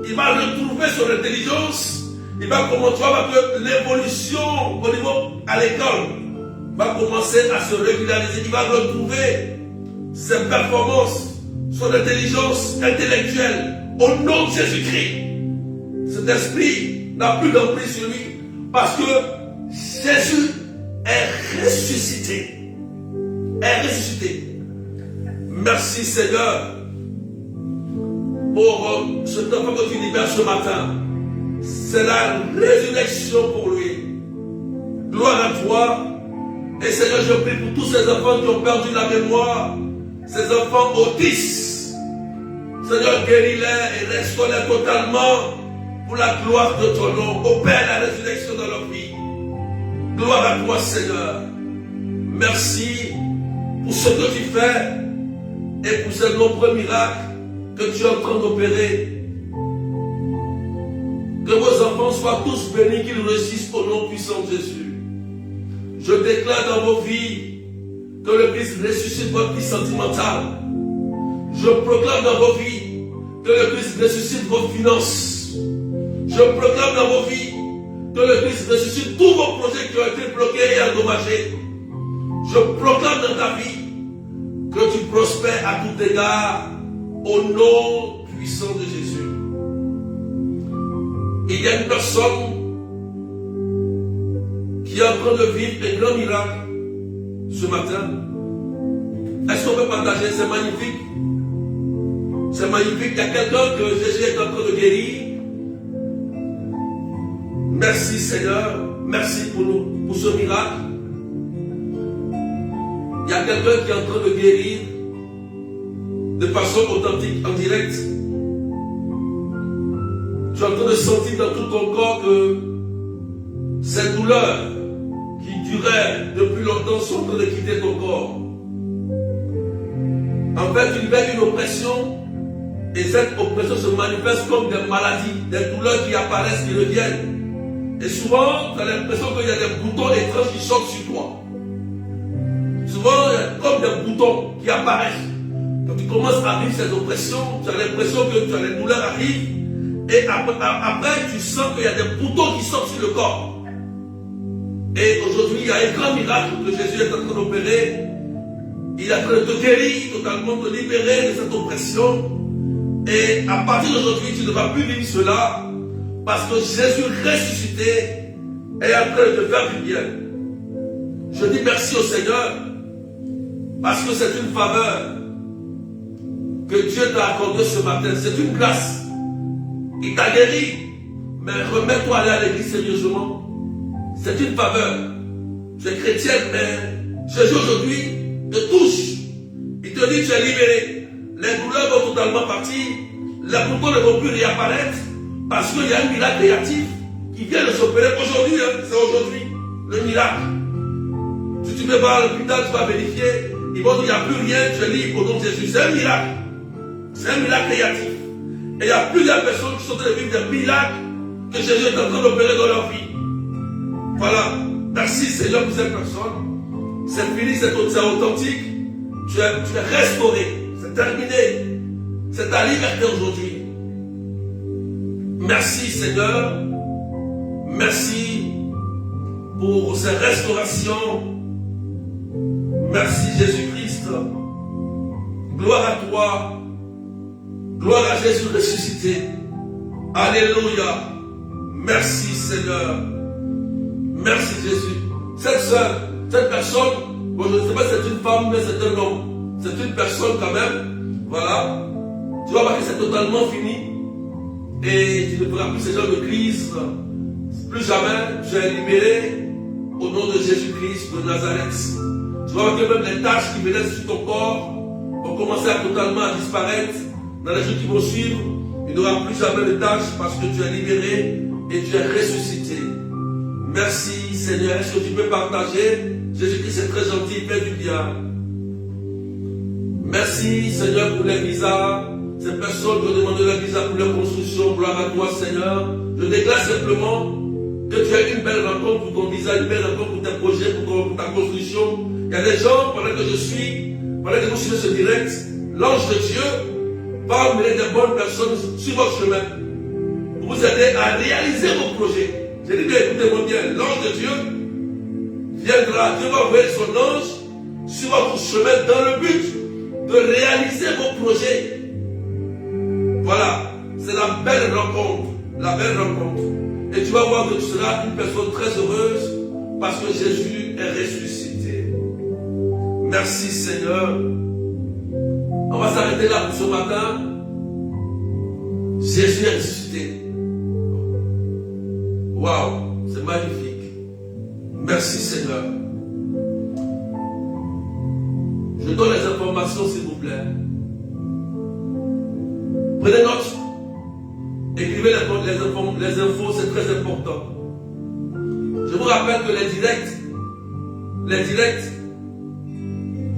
il va retrouver son intelligence. Il va commencer, tu vas voir que l'évolution au niveau à l'école va commencer à se régulariser. Il va retrouver ses performances, son intelligence intellectuelle au nom de Jésus-Christ. Cet esprit n'a plus d'emprise sur lui parce que Jésus est ressuscité. Est ressuscité. Merci Seigneur pour cet enfant que tu libères ce matin. C'est la résurrection pour lui. Gloire à toi. Et Seigneur, je prie pour tous ces enfants qui ont perdu la mémoire, ces enfants autistes. Seigneur, guéris-les et restaure-les totalement pour la gloire de ton nom. Opère la résurrection dans leur vie. Gloire à toi, Seigneur. Merci pour ce que tu fais et pour ces nombreux miracles que tu es en train d'opérer. Que vos enfants soient tous bénis, qu'ils réussissent au nom puissant de Jésus. Je déclare dans vos vies que le Christ ressuscite votre vie sentimentale. Je proclame dans vos vies que le Christ ressuscite vos finances. Je proclame dans vos vies que le Christ ressuscite tous vos projets qui ont été bloqués et endommagés. Je proclame dans ta vie que tu prospères à tout égard au nom puissant de Jésus. Il y a une personne qui est en train de vivre un grand miracle ce matin. Est-ce qu'on peut partager? C'est magnifique. C'est magnifique. Il y a quelqu'un que Jésus est en train de guérir. Merci Seigneur. Merci pour ce miracle. Il y a quelqu'un qui est en train de guérir de façon authentique, en direct. Tu es en train de sentir dans tout ton corps que ces douleurs qui duraient depuis longtemps sont en train de quitter ton corps. En fait, tu vivais une oppression et cette oppression se manifeste comme des maladies, des douleurs qui apparaissent, qui reviennent. Et souvent, tu as l'impression qu'il y a des boutons étranges qui sortent sur toi. Souvent, il y a comme des boutons qui apparaissent. Quand tu commences à vivre ces oppressions, tu as l'impression que les douleurs arrivent. Et après, tu sens qu'il y a des boutons qui sortent sur le corps. Et aujourd'hui, il y a un grand miracle que Jésus est en train d'opérer. Il est en train de te guérir totalement, de te libérer de cette oppression. Et à partir d'aujourd'hui, tu ne vas plus vivre cela. Parce que Jésus ressuscité est en train de te faire du bien. Je dis merci au Seigneur. Parce que c'est une faveur que Dieu t'a accordée ce matin. C'est une grâce. Il t'a guéri, mais remets-toi à aller à l'église sérieusement. C'est une faveur. Tu es chrétienne, mais Jésus aujourd'hui te touche. Il te dit tu es libéré. Les douleurs vont totalement partir. les boutons ne vont plus réapparaître parce qu'il y a un miracle créatif qui vient de s'opérer aujourd'hui. Hein, c'est aujourd'hui le miracle. Si tu vas à l'hôpital, tu vas vérifier. Ils vont dire qu'il n'y a plus rien, tu es libre au nom de Jésus. C'est un miracle. C'est un miracle créatif. Et il y a plusieurs personnes qui sont en train de vivre des miracles que Jésus est en train d'opérer dans leur vie. Voilà. Merci Seigneur pour cette personne. C'est fini, c'est authentique. Tu es restauré. C'est terminé. C'est ta liberté aujourd'hui. Merci Seigneur. Merci pour ces restaurations. Merci Jésus-Christ. Gloire à toi. Gloire à Jésus ressuscité. Alléluia. Merci Seigneur. Merci Jésus. Cette soeur, cette personne, bon, je ne sais pas si c'est une femme, mais c'est un homme. C'est une personne quand même. Voilà. Tu vas voir que c'est totalement fini. Et tu ne feras plus ce genre de crise. Plus jamais, tu es libéré au nom de Jésus-Christ de Nazareth. Tu vas voir que même les taches qui venaient sur ton corps vont commencer à totalement disparaître. Dans les jours qui vont suivre, il n'y aura plus jamais de taches parce que tu es libéré et tu es ressuscité. Merci Seigneur. Est-ce que tu peux partager? Jésus-Christ est très gentil, il fait du bien. Merci Seigneur pour les visas. Ces personnes qui ont demandé la visa pour leur construction, gloire à toi Seigneur. Je déclare simplement que tu as une belle rencontre pour ton visa, une belle rencontre pour tes projets, pour ta construction. Il y a des gens, pendant que vous suivez ce direct, l'ange de Dieu va emmener des bonnes personnes sur votre chemin pour vous aider à réaliser vos projets. J'ai dit bien, écoutez-moi bien, l'ange de Dieu viendra, Dieu va envoyer son ange sur votre chemin dans le but de réaliser vos projets. Voilà, c'est la belle rencontre, la belle rencontre. Et tu vas voir que tu seras une personne très heureuse parce que Jésus est ressuscité. Merci Seigneur. On va s'arrêter là pour ce matin. Jésus est ressuscité. Waouh, c'est magnifique. Merci Seigneur. Je donne les informations s'il vous plaît. Prenez note. Écrivez les infos, c'est très important. Je vous rappelle que les directs,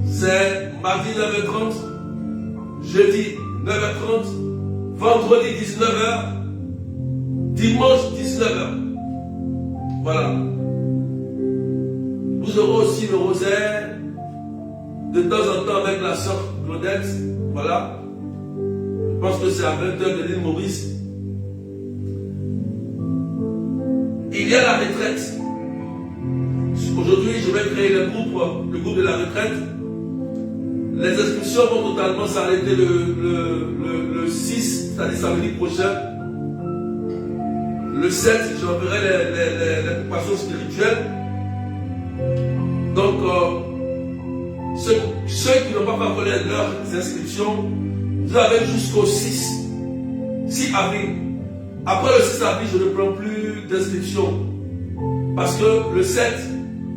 c'est mardi 9h30, jeudi 9h30, vendredi 19h, dimanche 19h. Voilà. Vous aurez aussi le rosaire de temps en temps avec la sœur Claudette. Voilà. Je pense que c'est à 20h de l'île Maurice. Il y a la retraite. Aujourd'hui, je vais créer le groupe de la retraite. Les inscriptions vont totalement s'arrêter le 6, c'est-à-dire samedi prochain. Le 7, j'enverrai les préparations spirituelles. Donc, ceux qui n'ont pas fait leurs inscriptions, vous avez jusqu'au 6 avril. Après le 6 avril, je ne prends plus d'inscription. Parce que le 7,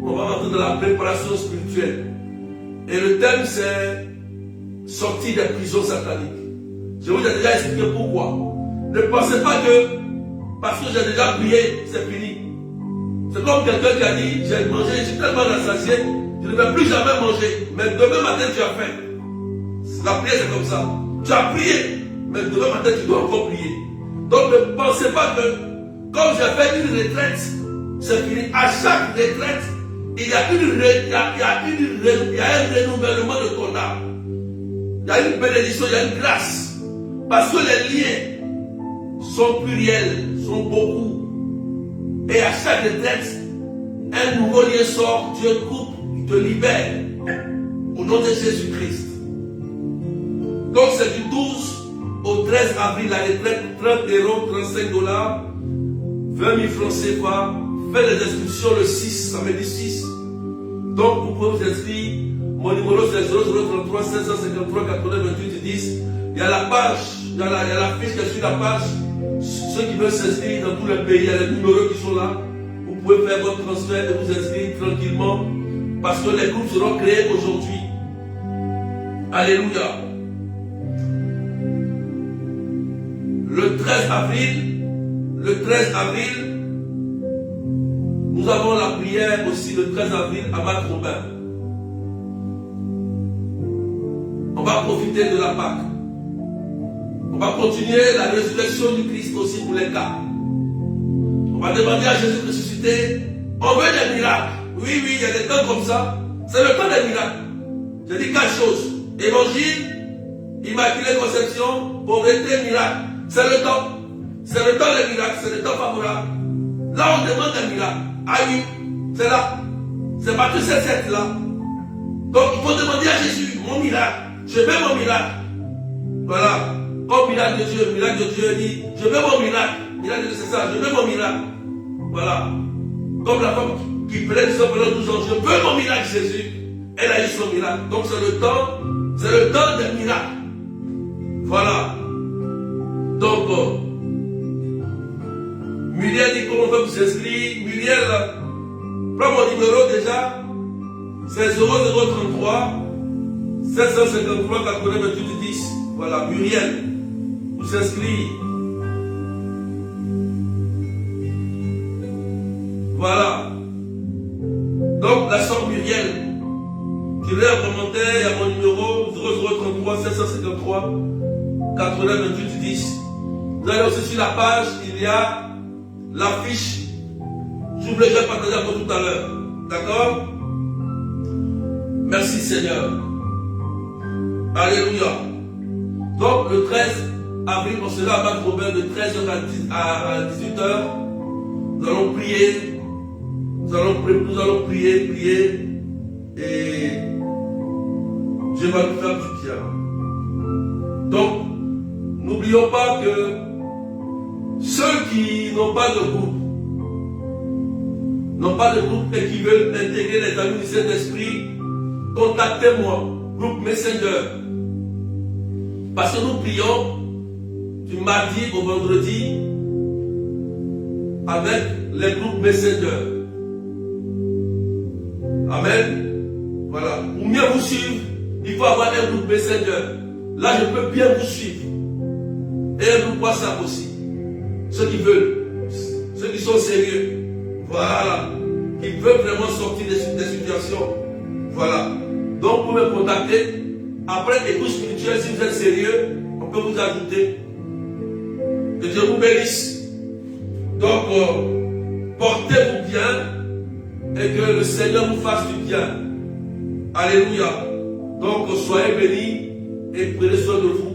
on va rentrer dans la préparation spirituelle. Et le thème, c'est sortir des prisons sataniques. Je vous ai déjà expliqué pourquoi. Ne pensez pas que parce que j'ai déjà prié, c'est fini. C'est comme quelqu'un qui a dit, j'ai mangé, je suis tellement rassasié, je ne vais plus jamais manger. Mais demain matin, tu as faim. La prière, c'est comme ça. Tu as prié, mais demain matin, tu dois encore prier. Donc ne pensez pas que, comme j'ai fait une retraite, c'est fini. À chaque retraite, il y a un renouvellement de ton âme. Il y a une bénédiction, il y a une grâce. Parce que les liens sont pluriels, sont beaucoup. Et à chaque retraite, un nouveau lien sort, Dieu coupe, il te libère. Au nom de Jésus-Christ. Donc c'est du 12 au 13 avril, la retraite, 30 €, 35 $, 20 000 francs CFA. Faites les inscriptions le 6, samedi 6. Donc vous pouvez vous inscrire. Mon numéro c'est 0033 553 80 28 10. Il y a la page, il y a la fiche qui est sur la page. Ceux qui veulent s'inscrire dans tous les pays, il y a les numéros qui sont là. Vous pouvez faire votre transfert et vous inscrire tranquillement. Parce que les groupes seront créés aujourd'hui. le 13 avril, nous avons la prière aussi le 13 avril à Mat-Robin. On va profiter de la Pâque. On va continuer la résurrection du Christ aussi pour les cas. On va demander à Jésus de ressusciter. On veut des miracles. Oui, il y a des temps comme ça. C'est le temps des miracles. Je dis 4 choses. Évangile, Immaculée Conception, pauvreté, miracle. C'est le temps. C'est le temps des miracles. C'est le temps favorable. Là, on demande des miracles. Ah oui, c'est là. C'est Matthieu 7 là. Donc, il faut demander à Jésus, mon miracle. Je veux mon miracle. Voilà. Comme miracle de Dieu dit, je veux mon miracle. Miracle de Dieu, c'est ça, je veux mon miracle. Voilà. Comme la femme qui plaît pendant 12 ans, je veux mon miracle, Jésus. Elle a eu son miracle. Donc c'est le temps des miracles. Voilà. Donc, Muriel dit comment on peut vous inscrire. Muriel, prends mon numéro déjà. C'est 0033 753 88 10. Voilà, Muriel, vous inscrire. Voilà. Donc, la sœur Muriel, qui met un commentaire, il y a mon numéro 0033 753 88 10. Vous allez aussi sur la page, il y a l'affiche. Je vous l'ai déjà partagé à vous tout à l'heure. D'accord? Merci Seigneur. Alléluia. Donc, le 13 avril, on sera à Mat-Robin de 13h à 18h. Nous allons prier. Nous allons prier. Et Dieu va nous faire du bien. Donc, n'oublions pas que ceux qui n'ont pas de groupe et qui veulent intégrer les amis du Saint-Esprit, contactez-moi, groupe Messenger. Parce que nous prions du mardi au vendredi avec les groupes Messenger. Amen. Voilà. Pour mieux vous suivre, il faut avoir un groupe Messenger. Là, je peux bien vous suivre. Et un groupe WhatsApp aussi. Ceux qui veulent, ceux qui sont sérieux. Voilà. Qui veulent vraiment sortir des situations. Voilà. Donc, vous me contacter. Après des cours spirituels, si vous êtes sérieux, on peut vous ajouter. Que Dieu vous bénisse. Donc, portez-vous bien et que le Seigneur vous fasse du bien. Alléluia. Donc, soyez bénis et prenez soin de vous.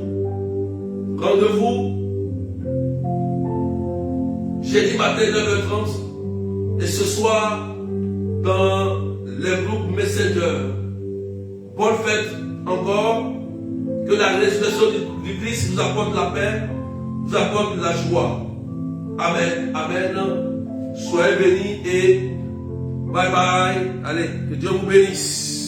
Rendez-vous jeudi matin 9h30 et ce soir dans les groupes Messenger. Bonne fête encore. Que la résurrection du Christ vous apporte la paix, vous apporte la joie. Amen. Amen. Soyez bénis et bye bye. Allez, que Dieu vous bénisse.